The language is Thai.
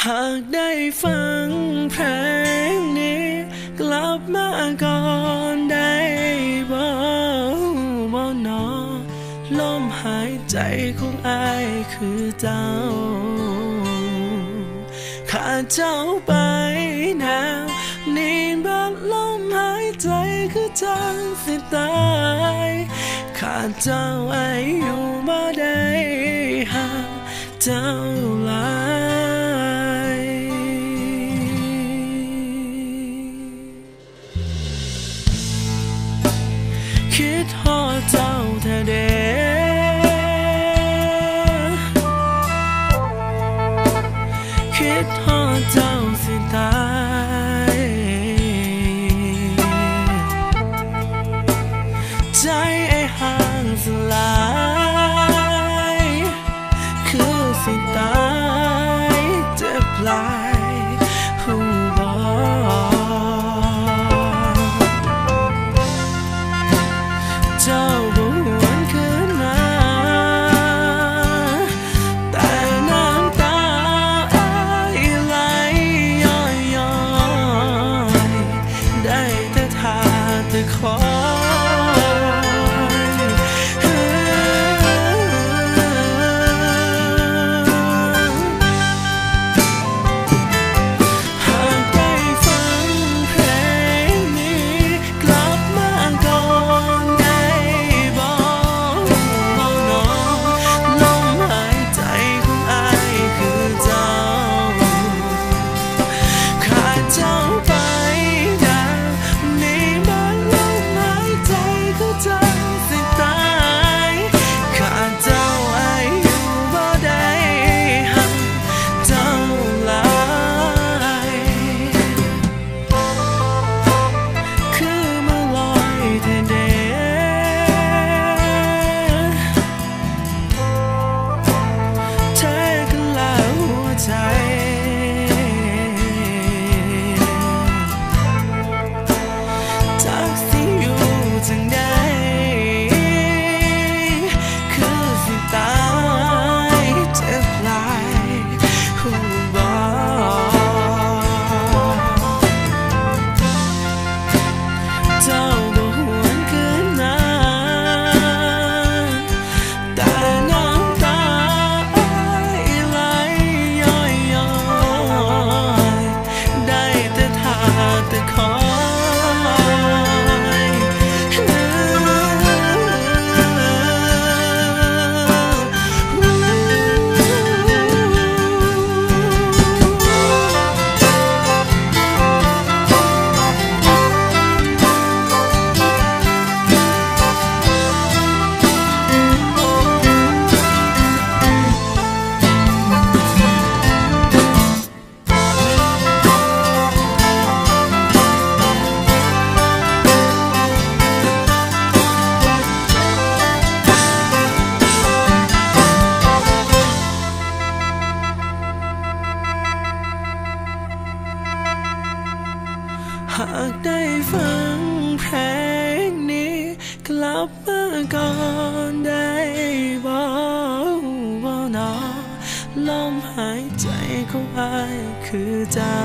หากได้ฟังเพลงนี้กลับมาก่อนได้บ่นอลมหายใจของอายคือเจ้าขาดเจ้าไปแล้วนี่บัดลมหายใจคือจังสิตายขาดเจ้าอายอยู่บ่ได้ห่างเจ้าหลายคิดฮอดเจ้าแท้เด้คิดฮอดเจ้าสิตายใจไอ้ห่างสลายคือสิตายเจ็บหลายหูบ่เจ้าบ่หวนคืนมาแต่น้ำตาอ้ายไหลย้อยได้แต่ท่าแต่คอยหากได้ฟังเพลงนี้กลับมาก่อนได้บ่นอลมหายใจของอายคือเจ้า